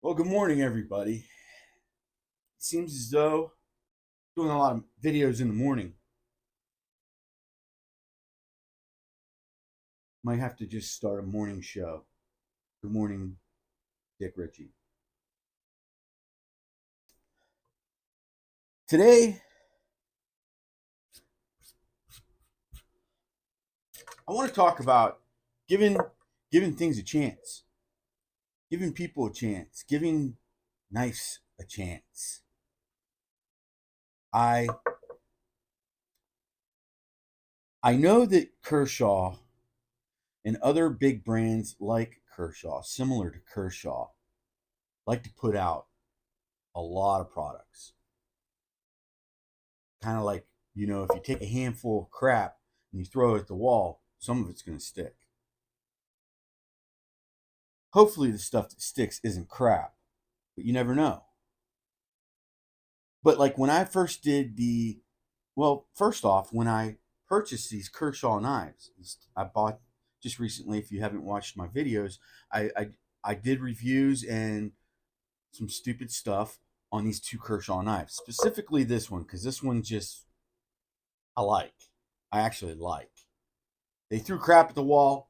Well, good morning, everybody. It seems as though doing a lot of videos in the morning might have to just start a morning show. Good morning, Dick Ritchie. Today, I want to talk about giving giving things a chance, giving people a chance, giving knives a chance. I I know that Kershaw and other big brands like Kershaw, similar to Kershaw, like to put out a lot of products. Kind of like, if you take a handful of crap and you throw it at the wall, some of it's going to stick. Hopefully, the stuff that sticks isn't crap, but you never know. But like when I first did first off, when I purchased these Kershaw knives, I bought just recently. If you haven't watched my videos, I, I, I did reviews and some stupid stuff on these two Kershaw knives, specifically this one, because this one just I like. I actually like. They threw crap at the wall.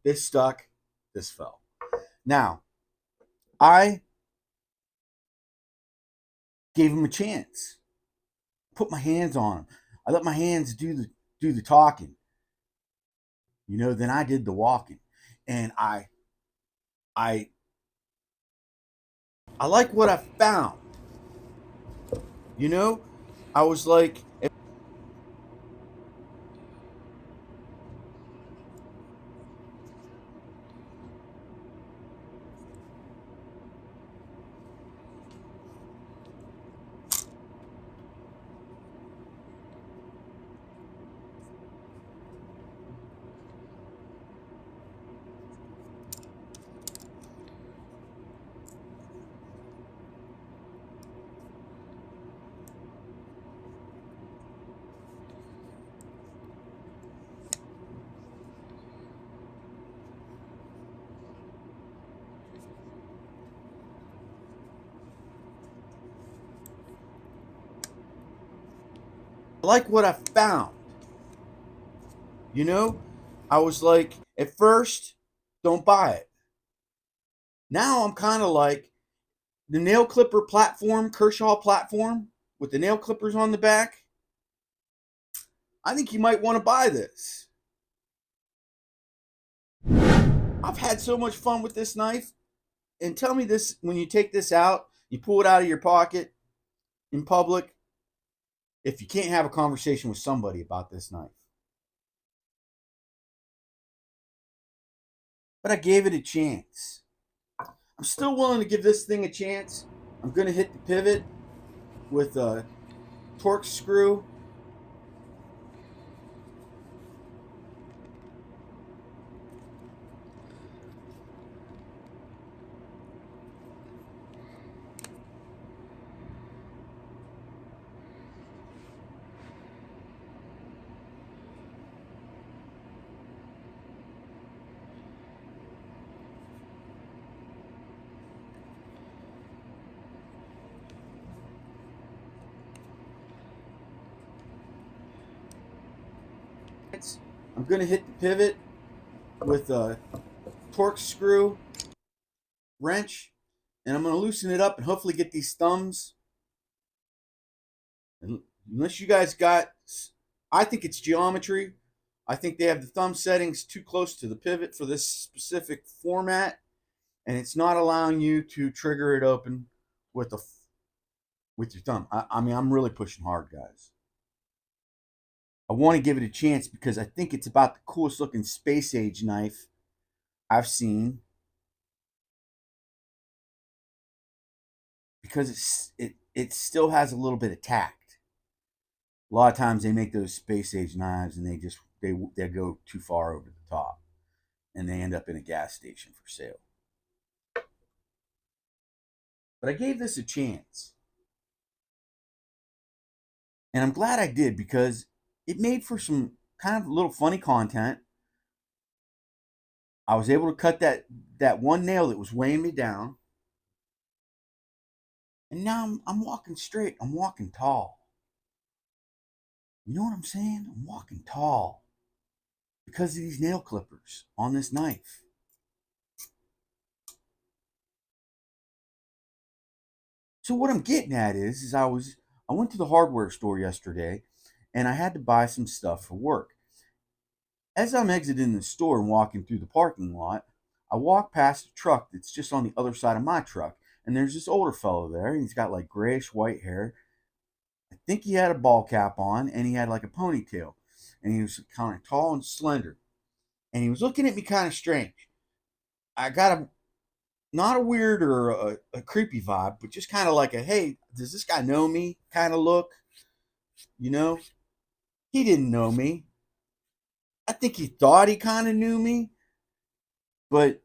This stuck. This fell. Now, I gave him a chance. Put my hands on him. I let my hands do the talking. Then I did the walking. And I I like what I found. You know? I was like I like what I found. You know? I was like at first don't buy it. Now I'm kind of like the nail clipper platform, Kershaw platform with the nail clippers on the back. I think you might want to buy this. I've had so much fun with this knife. And tell me this, when you take this out, you pull it out of your pocket in public, if you can't have a conversation with somebody about this knife. But I gave it a chance. I'm still willing to give this thing a chance. I'm going to hit the pivot with a torque screw. I'm going to hit the pivot with a torque screw wrench, and I'm going to loosen it up and hopefully get these thumbs. And unless you guys got, I think it's geometry. I think they have the thumb settings too close to the pivot for this specific format, and it's not allowing you to trigger it open with a with your thumb. I mean, I'm really pushing hard, guys. I want to give it a chance because I think it's about the coolest looking space age knife I've seen. Because it still has a little bit of tact. A lot of times they make those space age knives and they go too far over the top and they end up in a gas station for sale. But I gave this a chance. And I'm glad I did because it made for some kind of little funny content. I was able to cut that one nail that was weighing me down. And now I'm walking straight. I'm walking tall. You know what I'm saying? I'm walking tall because of these nail clippers on this knife. So what I'm getting at is I went to the hardware store yesterday and I had to buy some stuff for work. As I'm exiting the store and walking through the parking lot, I walk past a truck that's just on the other side of my truck. And there's this older fellow there, and he's got like grayish white hair. I think he had a ball cap on, and he had like a ponytail. And he was kind of tall and slender. And he was looking at me kind of strange. I got a not a weird or a creepy vibe, but just kind of like a hey, does this guy know me kind of look? You know, he didn't know me. I think he thought he kind of knew me, but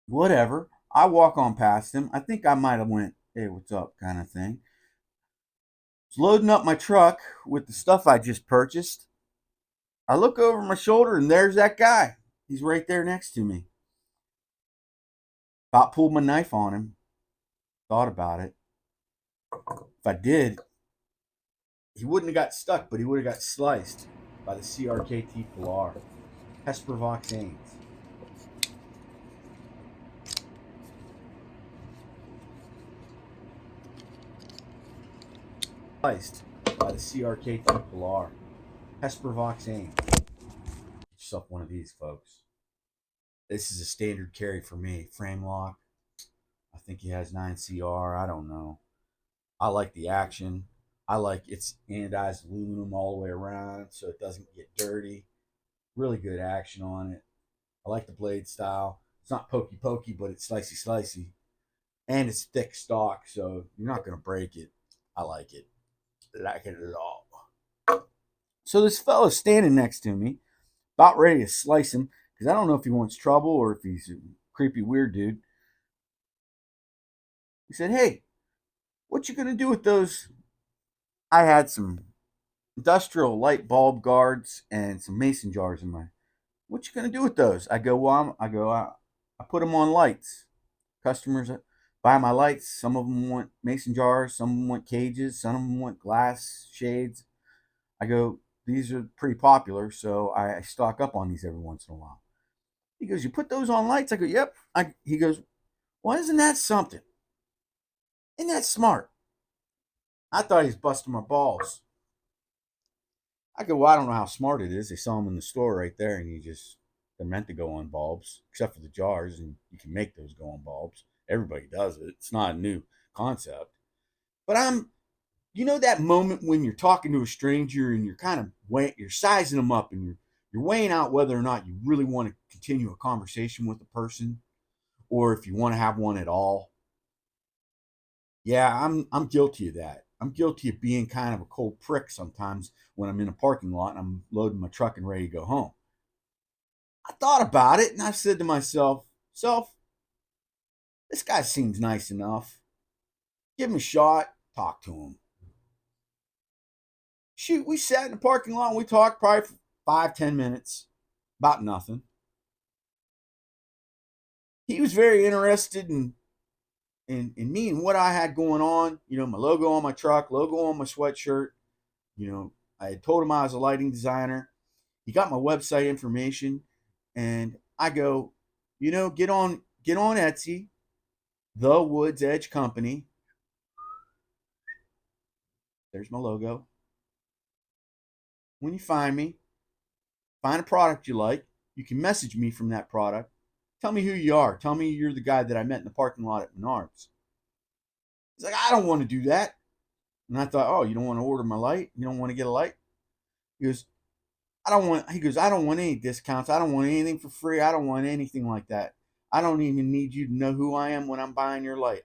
whatever. I walk on past him. I think I might have went, hey, what's up, kind of thing. Was loading up my truck with the stuff I just purchased. I look over my shoulder and there's that guy. He's right there next to me. About pulled my knife on him. Thought about it. If I did, he wouldn't have got stuck, but he would have got sliced by the CRKT Pilar. Hespervoxanes. Sliced by the CRKT Pilar. Hespervoxanes. Get yourself one of these, folks. This is a standard carry for me. Frame lock. I think he has 9CR. I don't know. I like the action. I like it's anodized aluminum all the way around so it doesn't get dirty. Really good action on it. I like the blade style. It's not pokey pokey, but it's slicey slicey. And it's thick stock, so you're not going to break it. I like it. I like it at all. So this fella's standing next to me, about ready to slice him, because I don't know if he wants trouble or if he's a creepy weird dude. He said, hey, what you going to do with those? I had some industrial light bulb guards and some mason jars in my. What you gonna do with those? I go, well, I put them on lights. Customers buy my lights. Some of them want mason jars. Some of them want cages. Some of them want glass shades. I go, these are pretty popular, so I stock up on these every once in a while. He goes, you put those on lights? I go, yep. He goes, well, isn't that something? Isn't that smart? I thought he was busting my balls. I go, well, I don't know how smart it is. They sell them in the store right there, and they're meant to go on bulbs, except for the jars, and you can make those go on bulbs. Everybody does it. It's not a new concept. But you know, that moment when you're talking to a stranger and you're kind of you're sizing them up and you're weighing out whether or not you really want to continue a conversation with the person, or if you want to have one at all. Yeah, I'm guilty of that. I'm guilty of being kind of a cold prick sometimes when I'm in a parking lot and I'm loading my truck and ready to go home. I thought about it and I said to myself, this guy seems nice enough. Give him a shot, talk to him. Shoot, we sat in the parking lot and we talked probably for 5-10 minutes about nothing. He was very interested in me and what I had going on. You know, my logo on my truck, logo on my sweatshirt. You know, I had told him I was a lighting designer. He got my website information, and I go, you know, get on Etsy, The Woods Edge Company. There's my logo. When you find me, find a product you like. You can message me from that product. Tell me who you are. Tell me you're the guy that I met in the parking lot at Menards. He's like, I don't want to do that. And I thought, oh, you don't want to order my light? You don't want to get a light? He goes, he goes, I don't want any discounts. I don't want anything for free. I don't want anything like that. I don't even need you to know who I am when I'm buying your light.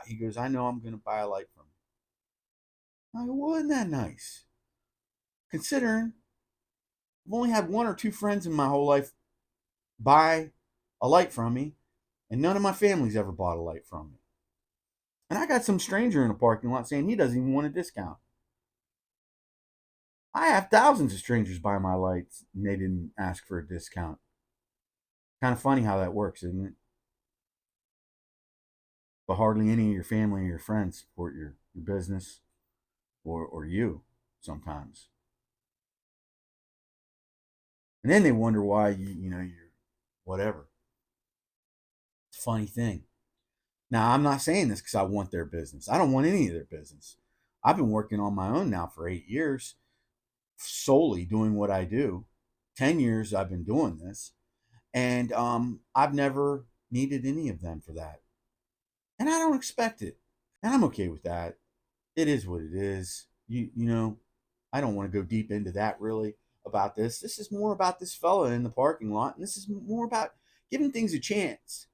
He goes, I know I'm going to buy a light from you. I go, well, isn't that nice? Considering I've only had one or two friends in my whole life buy a light from me, and none of my family's ever bought a light from me. And I got some stranger in a parking lot saying he doesn't even want a discount. I have thousands of strangers buy my lights and they didn't ask for a discount. Kind of funny how that works, isn't it? but hardly any of your family or your friends support your business or you sometimes. And then they wonder why you're whatever. It's a funny thing. Now, I'm not saying this because I want their business. I don't want any of their business. I've been working on my own now for 8 years, solely doing what I do. 10 years I've been doing this, and I've never needed any of them for that. And I don't expect it. And I'm okay with that. It is what it is. I don't want to go deep into that really about this. This is more about this fella in the parking lot, and this is more about giving things a chance.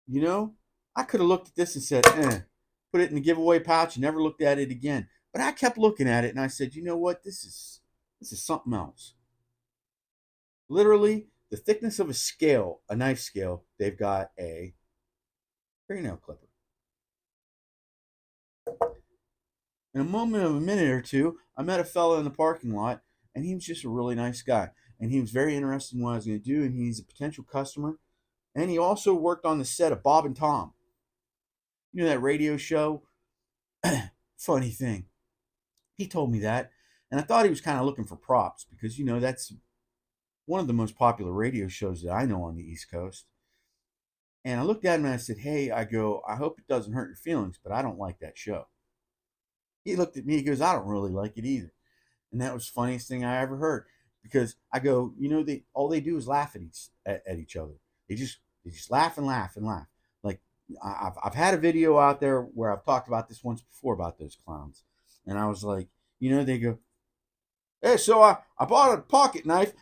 You know, I could have looked at this and said, put it in the giveaway pouch and never looked at it again. But I kept looking at it and I said, you know what? This is something else. Literally, the thickness of a scale, a knife scale, they've got a fingernail clipper. In a moment of a minute or two, I met a fellow in the parking lot, and he was just a really nice guy. And he was very interested in what I was going to do, and he's a potential customer. And he also worked on the set of Bob and Tom. You know that radio show? Funny thing. He told me that, and I thought he was kind of looking for props because, that's one of the most popular radio shows that I know on the East Coast. And I looked at him and I said, hey, I hope it doesn't hurt your feelings, but I don't like that show. He looked at me, he goes, I don't really like it either. And that was the funniest thing I ever heard because I go, they all they do is laugh at each other. They just laugh and laugh and laugh. Like I've had a video out there where I've talked about this once before about those clowns, and I was like, they go, hey, so I bought a pocket knife.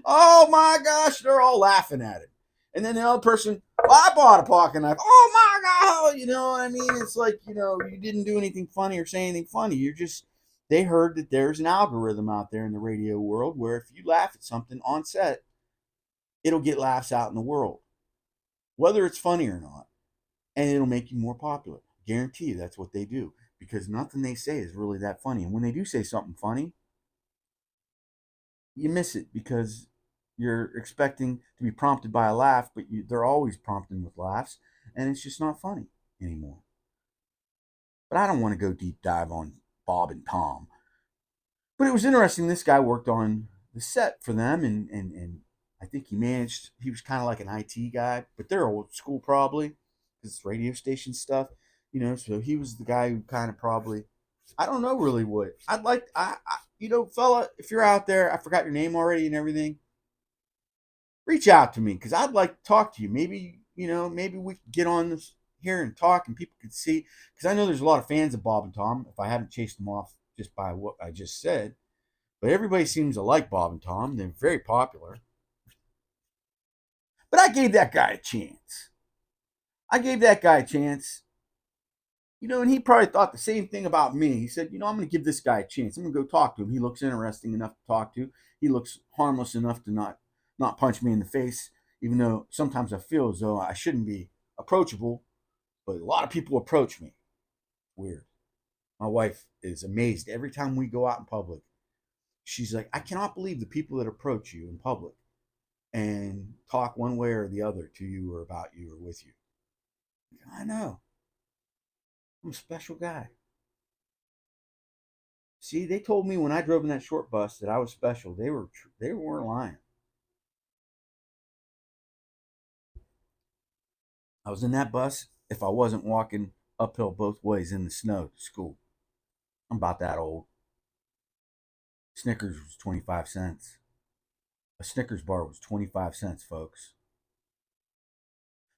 Oh my gosh, they're all laughing at it. And then the other person, well, I bought a pocket knife. Oh my god, you know what I mean? It's like, you didn't do anything funny or say anything funny. They heard that there's an algorithm out there in the radio world where if you laugh at something on set, it'll get laughs out in the world, whether it's funny or not, and it'll make you more popular. Guarantee you that's what they do because nothing they say is really that funny. And when they do say something funny, you miss it because you're expecting to be prompted by a laugh, but they're always prompting with laughs, and it's just not funny anymore. But I don't want to go deep dive on Bob and Tom. But it was interesting. This guy worked on the set for them, and I think he was kind of like an IT guy, but they're old school probably because it's radio station stuff, so he was the guy who kind of probably, I don't know really what. Fella, if you're out there, I forgot your name already and everything, reach out to me because I'd like to talk to you. Maybe we could get on this here and talk and people could see because I know there's a lot of fans of Bob and Tom if I haven't chased them off just by what I just said. But everybody seems to like Bob and Tom. They're very popular. But I gave that guy a chance. I gave that guy a chance. And he probably thought the same thing about me. He said, I'm going to give this guy a chance. I'm going to go talk to him. He looks interesting enough to talk to. He looks harmless enough to not punch me in the face, even though sometimes I feel as though I shouldn't be approachable. But a lot of people approach me. Weird. My wife is amazed every time we go out in public. She's like, I cannot believe the people that approach you in public and talk one way or the other to you or about you or with you. I know. I'm a special guy. See, they told me when I drove in that short bus that I was special. They weren't lying. I was in that bus if I wasn't walking uphill both ways in the snow to school. I'm about that old. Snickers was 25 cents. A Snickers bar was 25 cents, folks.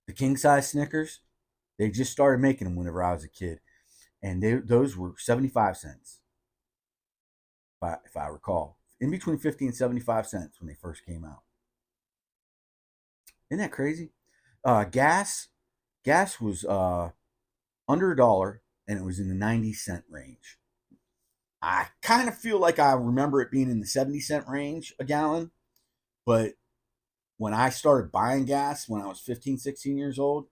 The king size Snickers, they just started making them whenever I was a kid. And those were 75 cents, if I recall. In between 50 and 75 cents when they first came out. Isn't that crazy? Gas was under $1 and it was in the 90-cent range. I kind of feel like I remember it being in the 70-cent range a gallon, but when I started buying gas when I was 15, 16 years old,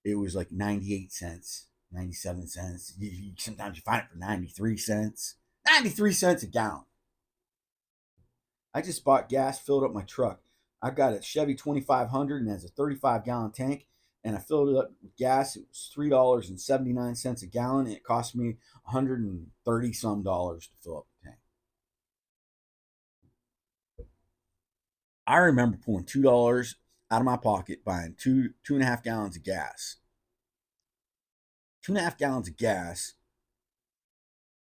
it was like 98 cents, 97 cents. Sometimes you find it for 93 cents. 93 cents a gallon. I just bought gas, filled up my truck. I got a Chevy 2500 and it has a 35-gallon tank, and I filled it up with gas. It was $3.79 a gallon, and it cost me $130 some dollars to fill up the tank. I remember pulling $2 out of my pocket, buying 2.5 gallons of gas. 2.5 gallons of gas.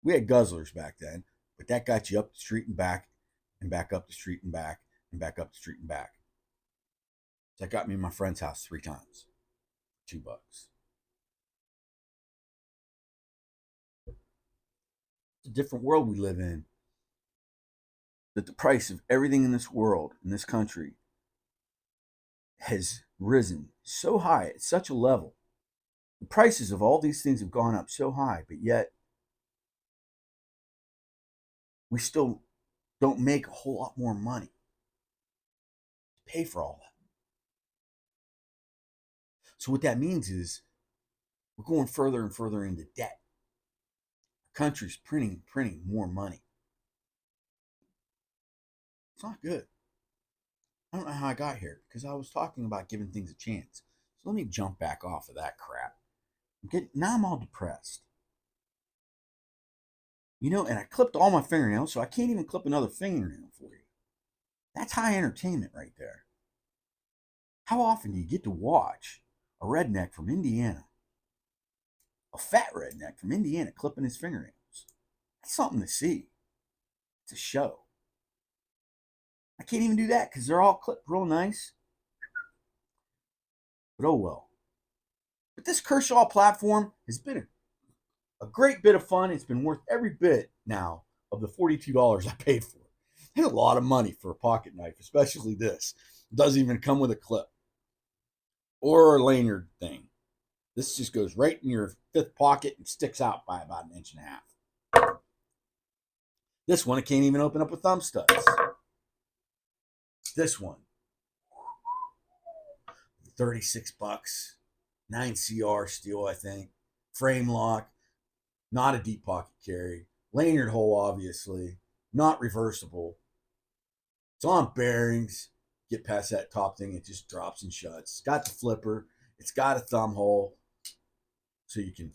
We had guzzlers back then, but that got you up the street and back up the street and back, and back up the street and back. So that got me in my friend's house 3 times. $2. It's a different world we live in. That the price of everything in this world, in this country, has risen so high at such a level. The prices of all these things have gone up so high, but yet we still don't make a whole lot more money to pay for all that. So what that means is we're going further and further into debt. Our country's printing more money. It's not good. I don't know how I got here because I was talking about giving things a chance. So let me jump back off of that crap. Now I'm all depressed. And I clipped all my fingernails, so I can't even clip another fingernail for you. That's high entertainment right there. How often do you get to watch a redneck from Indiana, a fat redneck from Indiana, clipping his fingernails? That's something to see. It's a show. I can't even do that because they're all clipped real nice. But oh well. But this Kershaw platform has been a great bit of fun. It's been worth every bit now of the $42 I paid for it. It's a lot of money for a pocket knife, especially this. It doesn't even come with a clip or a lanyard thing. This just goes right in your fifth pocket and sticks out by about 1.5 inches. This one, I can't even open up with thumb studs. This one, $36, 9CR steel, I think. Frame lock, not a deep pocket carry. Lanyard hole, obviously, not reversible. It's on bearings. Get past that top thing, it just drops and shuts. It's got the flipper. It's got a thumb hole, so you can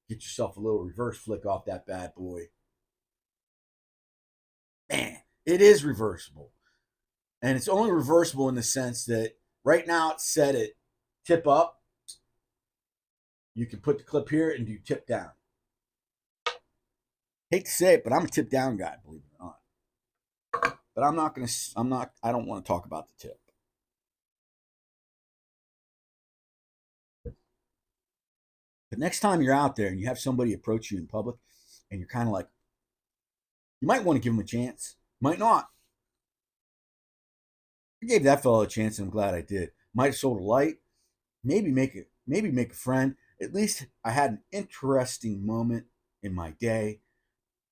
get yourself a little reverse flick off that bad boy. Man, it is reversible. And it's only reversible in the sense that right now it's set at tip up. You can put the clip here and do tip down. Hate to say it, but I'm a tip down guy, believe it or not. But I don't want to talk about the tip. But next time you're out there and you have somebody approach you in public and you're kind of like, you might want to give them a chance. Might not. I gave that fellow a chance, and I'm glad I did. Might have sold a light, maybe make a friend. At least I had an interesting moment in my day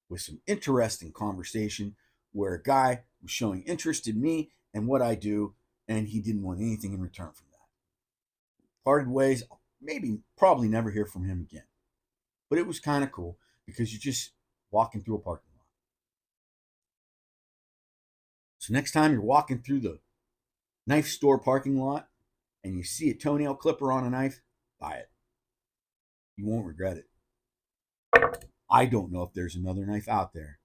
with some interesting conversation where a guy was showing interest in me and what I do, and he didn't want anything in return from that. Parted ways, probably never hear from him again. But it was kind of cool because you're just walking through a parking lot. So next time you're walking through the knife store parking lot and you see a toenail clipper on a knife, buy it. You won't regret it. I don't know if there's another knife out there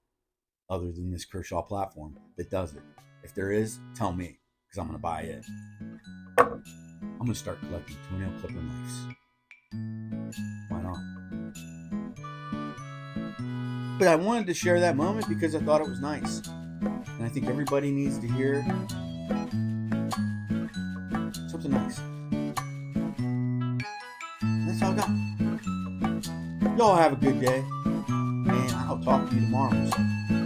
other than this Kershaw platform that does it. If there is, tell me, because I'm going to buy it. I'm going to start collecting toenail clipper knives. Why not? But I wanted to share that moment because I thought it was nice. And I think everybody needs to hear something nice. That's all I got. Y'all have a good day. And I'll talk to you tomorrow. So.